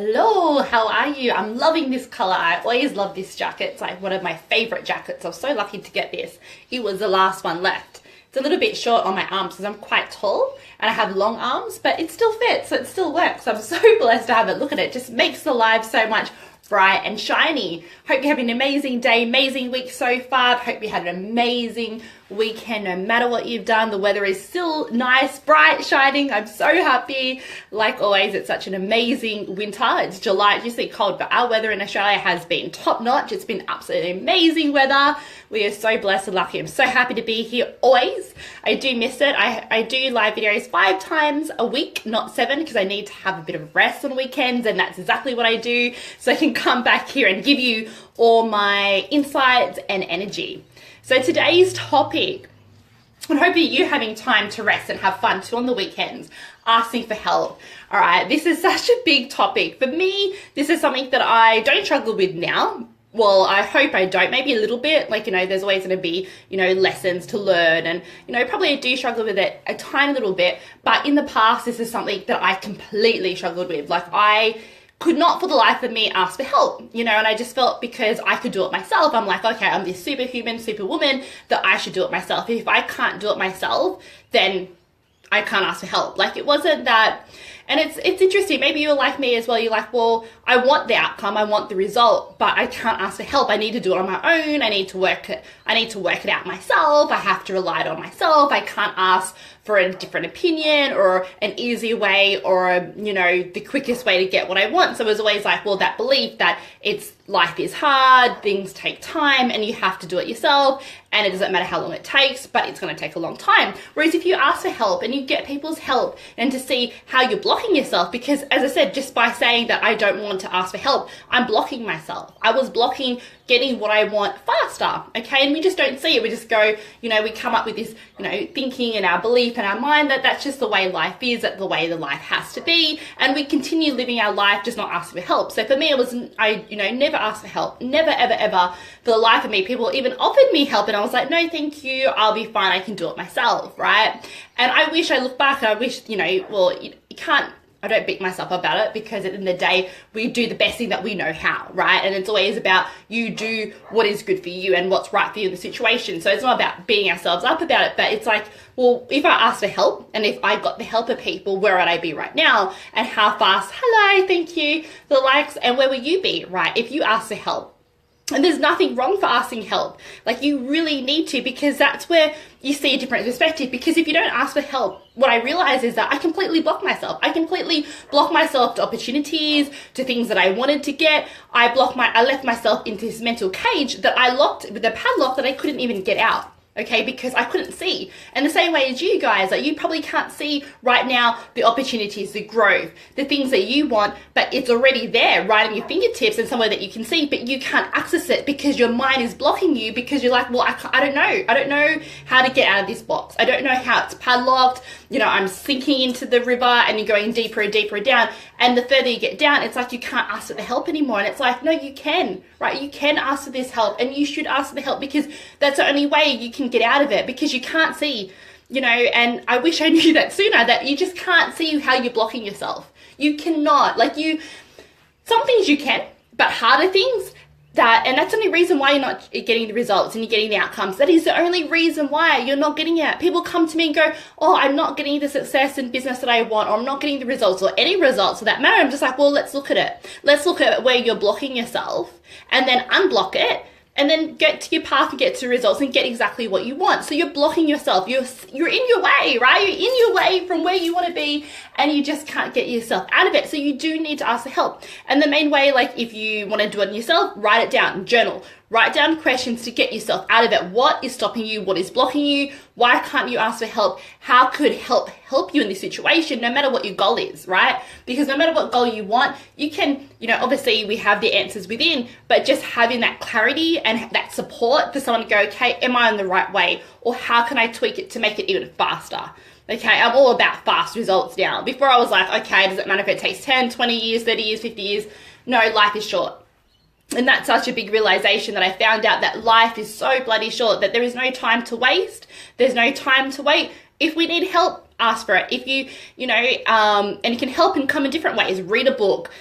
Hello, how are you? I'm loving this color. I always love this jacket. It's like one of my favorite jackets. I was so lucky to get this. It was the last one left. It's a little bit short on my arms because I'm quite tall and I have long arms, but it still fits, so it still works. I'm so blessed to have it. Look at it. Just makes the life so much bright and shiny. Hope you're having an amazing day, amazing week so far. Hope you had an amazing weekend no matter what you've done. The weather is still nice, bright, shining. I'm so happy. Like always, it's such an amazing winter. It's July, it's usually cold, but our weather in Australia has been top notch. It's been absolutely amazing weather. We are so blessed and lucky. I'm so happy to be here always. I do miss it. I do live videos 5 times a week, not 7, because I need to have a bit of rest on weekends, and that's exactly what I do. So I can come back here and give you all my insights and energy. So today's topic, I'm hoping you're having time to rest and have fun too on the weekends, asking for help. All right, this is such a big topic. For me, this is something that I don't struggle with now. Well, I hope I don't, maybe a little bit, like, there's always going to be, lessons to learn, and, probably I do struggle with it a tiny little bit, but in the past, this is something that I completely struggled with. Like, I could not for the life of me ask for help, and I just felt because I could do it myself, I'm like, okay, I'm this superhuman, superwoman, that I should do it myself. If I can't do it myself, then I can't ask for help. Like, it wasn't that. And it's interesting. Maybe you're like me as well. You're like, well, I want the outcome, I want the result, but I can't ask for help. I need to do it on my own. I need to work it out myself. I have to rely on myself. I can't ask for a different opinion or an easier way or, the quickest way to get what I want. So it was always like, well, that belief that life is hard, things take time, and you have to do it yourself, and it doesn't matter how long it takes, but it's going to take a long time. Whereas if you ask for help and you get people's help, and to see how you're blocking yourself, because as I said, just by saying that I don't want to ask for help, I'm blocking myself. I was blocking getting what I want faster, okay? And we just don't see it. We just go, we come up with this, thinking and our belief in our mind that that's just the way life is, that the way the life has to be, and we continue living our life just not asking for help. So for me, I never asked for help, never, ever, ever for the life of me. People even offered me help, and I was like, no, thank you, I'll be fine, I can do it myself, right? And I wish, I look back and I wish, you can't, I don't beat myself up about it, because at the end of the day, we do the best thing that we know how, right? And it's always about you do what is good for you and what's right for you in the situation. So it's not about beating ourselves up about it, but it's like, well, if I asked for help and if I got the help of people, where would I be right now? And how fast, hello, thank you, the likes, and where will you be, right? If you ask for help. And there's nothing wrong for asking help. Like, you really need to, because that's where you see a different perspective. Because if you don't ask for help, what I realize is that I completely block myself. I completely block myself to opportunities, to things that I wanted to get. I left myself into this mental cage that I locked with a padlock that I couldn't even get out. Okay, because I couldn't see. And the same way as you guys, like, you probably can't see right now the opportunities, the growth, the things that you want, but it's already there right at your fingertips and somewhere that you can see, but you can't access it because your mind is blocking you, because you're like, well, I don't know. I don't know how to get out of this box. I don't know how it's padlocked. I'm sinking into the river, and you're going deeper and deeper down. And the further you get down, it's like you can't ask for the help anymore. And it's like, no, you can, right? You can ask for this help, and you should ask for the help, because that's the only way you can get out of it, because you can't see, and I wish I knew that sooner, that you just can't see how you're blocking yourself. You cannot, some things you can, but harder things, and that's the only reason why you're not getting the results and you're getting the outcomes. That is the only reason why you're not getting it. People come to me and go, oh, I'm not getting the success in business that I want, or I'm not getting the results, or any results for that matter. I'm just like, well, let's look at it. Let's look at where you're blocking yourself, and then unblock it, and then get to your path and get to results and get exactly what you want. So you're blocking yourself. You're in your way, right? You're in your way from where you want to be, and you just can't get yourself out of it. So you do need to ask for help. And the main way, if you want to do it yourself, write it down, journal. Write down questions to get yourself out of it. What is stopping you? What is blocking you? Why can't you ask for help? How could help you in this situation, no matter what your goal is, right? Because no matter what goal you want, you can, obviously we have the answers within, but just having that clarity and that support for someone to go, okay, am I on the right way? Or how can I tweak it to make it even faster? Okay, I'm all about fast results now. Before I was like, okay, does it matter if it takes 10, 20 years, 30 years, 50 years? No, life is short. And that's such a big realization, that I found out that life is so bloody short, that there is no time to waste. There's no time to wait. If we need help, ask for it. If and it can help and come in different ways. Read a book,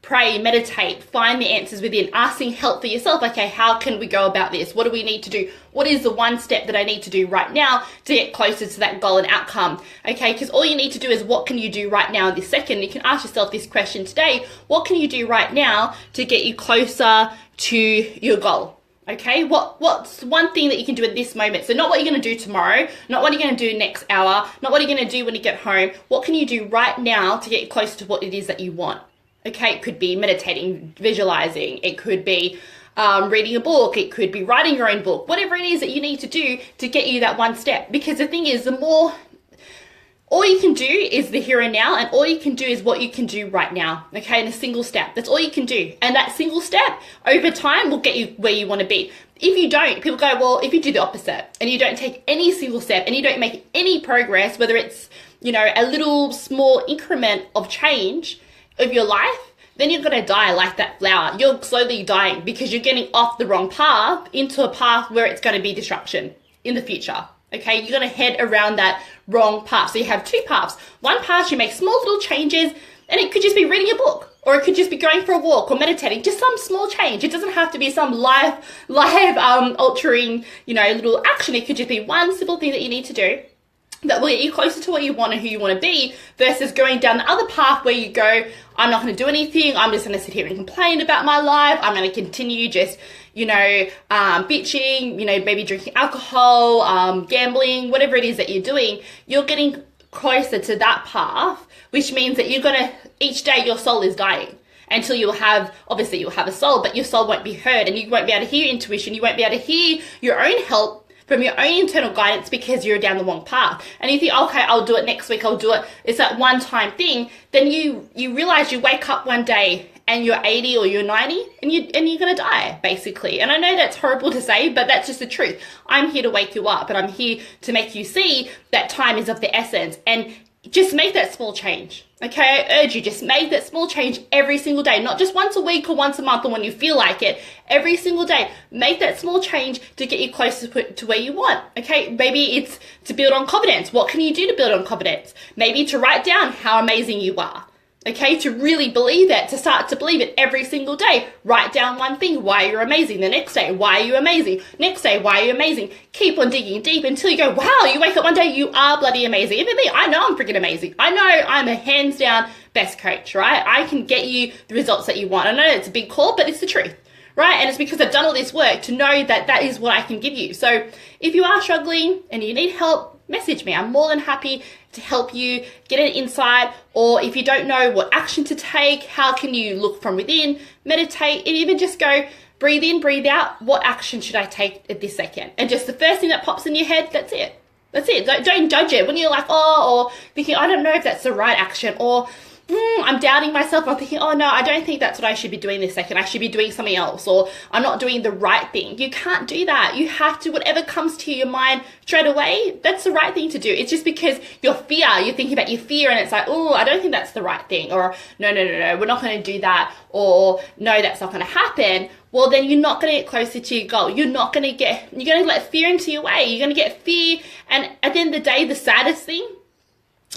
pray, meditate, find the answers within, asking help for yourself. Okay, how can we go about this? What do we need to do? What is the one step that I need to do right now to get closer to that goal and outcome? Okay, because all you need to do is what can you do right now in this second? You can ask yourself this question today. What can you do right now to get you closer to your goal? Okay, what's one thing that you can do at this moment? So not what you're going to do tomorrow, not what you're going to do next hour, not what you're going to do when you get home. What can you do right now to get you closer to what it is that you want? Okay, it could be meditating, visualizing, it could be reading a book, it could be writing your own book, whatever it is that you need to do to get you that one step. Because the thing is, all you can do is the here and now, and all you can do is what you can do right now, okay, in a single step. That's all you can do. And that single step over time will get you where you want to be. If you don't, people go, well, if you do the opposite and you don't take any single step and you don't make any progress, whether it's, a little small increment of change of your life, then you're going to die like that flower. You're slowly dying because you're getting off the wrong path into a path where it's going to be destruction in the future. Okay, you're going to head around that wrong path. So you have two paths. One path, you make small little changes, and it could just be reading a book, or it could just be going for a walk or meditating, just some small change. It doesn't have to be some life altering, little action. It could just be one simple thing that you need to do that will get you closer to what you want and who you want to be, versus going down the other path where you go, I'm not going to do anything. I'm just going to sit here and complain about my life. I'm going to continue just, bitching, maybe drinking alcohol, gambling, whatever it is that you're doing. You're getting closer to that path, which means that each day your soul is dying. Until you'll have a soul, but your soul won't be heard, and you won't be able to hear intuition. You won't be able to hear your own help from your own internal guidance because you're down the wrong path. And you think, okay, I'll do it next week, I'll do it. It's that one-time thing. Then you realize you wake up one day and you're 80 or you're 90 and you're going to die, basically. And I know that's horrible to say, but that's just the truth. I'm here to wake you up, and I'm here to make you see that time is of the essence. And just make that small change. Okay, I urge you, just make that small change every single day, not just once a week or once a month or when you feel like it. Every single day, make that small change to get you closer to where you want. Okay, maybe it's to build on confidence. What can you do to build on confidence? Maybe to write down how amazing you are. Okay, to really believe it, to start to believe it every single day. Write down one thing, why you're amazing. The next day, why are you amazing? Next day, why are you amazing? Keep on digging deep until you go, wow, you wake up one day, you are bloody amazing. Even me, I know I'm freaking amazing. I know I'm a hands down best coach, right? I can get you the results that you want. I know it's a big call, but it's the truth, right? And it's because I've done all this work to know that that is what I can give you. So if you are struggling and you need help, message me. I'm more than happy to help you get an insight. Or if you don't know what action to take, how can you look from within, meditate, and even just go breathe in, breathe out. What action should I take at this second? And just the first thing that pops in your head, that's it. That's it. Don't judge it. When you're like, or thinking, I don't know if that's the right action, or I'm doubting myself. I'm thinking, oh no, I don't think that's what I should be doing this second. I should be doing something else, or I'm not doing the right thing. You can't do that. You have to, whatever comes to your mind straight away, that's the right thing to do. It's just because you're thinking about your fear, and it's like, oh, I don't think that's the right thing, or no, we're not going to do that, or no, that's not going to happen. Well, then you're not going to get closer to your goal. You're going to let fear into your way. You're going to get fear. And at the end of the day, the saddest thing,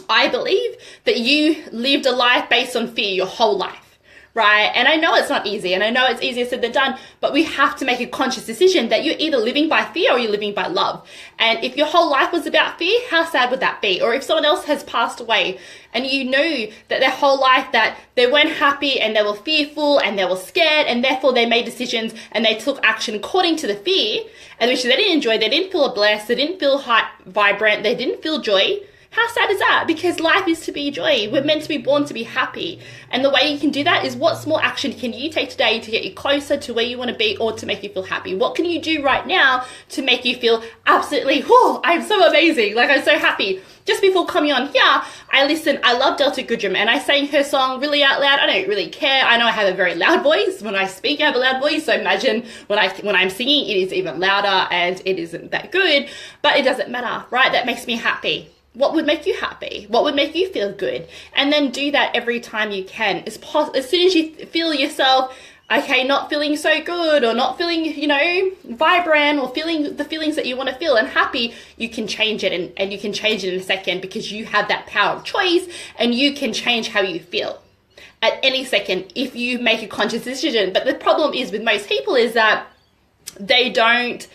I believe, that you lived a life based on fear your whole life, right? And I know it's not easy, and I know it's easier said than done, but we have to make a conscious decision that you're either living by fear or you're living by love. And if your whole life was about fear, how sad would that be? Or if someone else has passed away and you knew that their whole life that they weren't happy and they were fearful and they were scared, and therefore they made decisions and they took action according to the fear, and which they didn't enjoy, they didn't feel blessed, they didn't feel vibrant, they didn't feel joy. How sad is that? Because life is to be joy. We're meant to be born to be happy. And the way you can do that is, what small action can you take today to get you closer to where you want to be, or to make you feel happy? What can you do right now to make you feel absolutely, whoa, I'm so amazing. Like, I'm so happy. Just before coming on here, I love Delta Goodrem, and I sang her song really out loud. I don't really care. I know I have a very loud voice. When I speak, I have a loud voice. So imagine when I'm singing, it is even louder, and it isn't that good, but it doesn't matter, right? That makes me happy. What would make you happy? What would make you feel good? And then do that every time you can. As soon as you feel yourself okay, not feeling so good or not feeling, you know, vibrant or feeling the feelings that you want to feel and happy, you can change it, and you can change it in a second because you have that power of choice and you can change how you feel at any second if you make a conscious decision. But the problem is with most people is that they don't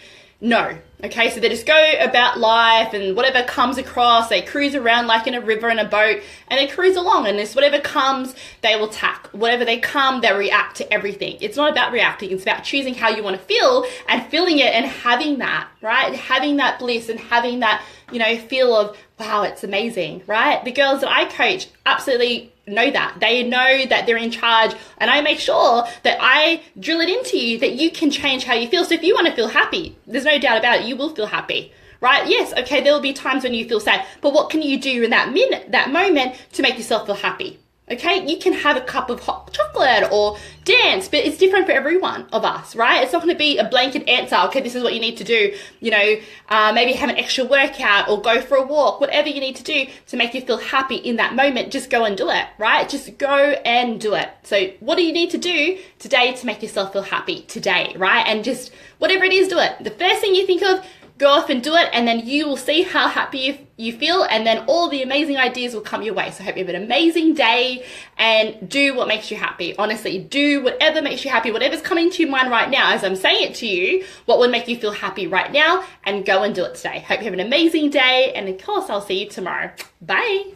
know. Okay, so they just go about life and whatever comes across, they cruise around like in a river in a boat and they cruise along, and this whatever comes, they will tack. Whatever they come, they react to everything. It's not about reacting, it's about choosing how you want to feel and feeling it and having that, right? Having that bliss and having that, you know, feel of, wow, it's amazing, right? The girls that I coach absolutely know that. They know that they're in charge, and I make sure that I drill it into you that you can change how you feel. So if you want to feel happy, there's no doubt about it, you will feel happy, right? Yes, okay, there will be times when you feel sad, but what can you do in that minute, that moment, to make yourself feel happy? Okay, you can have a cup of hot chocolate or dance, but it's different for every one of us, right? It's not going to be a blanket answer. Okay, this is what you need to do. You know, maybe have an extra workout or go for a walk, whatever you need to do to make you feel happy in that moment. Just go and do it, right? Just go and do it. So what do you need to do today to make yourself feel happy today, right? And just whatever it is, do it. The first thing you think of, go off and do it, and then you will see how happy you feel, and then all the amazing ideas will come your way. So I hope you have an amazing day and do what makes you happy. Honestly, do whatever makes you happy, whatever's coming to your mind right now as I'm saying it to you, what would make you feel happy right now, and go and do it today. Hope you have an amazing day, and of course I'll see you tomorrow. Bye.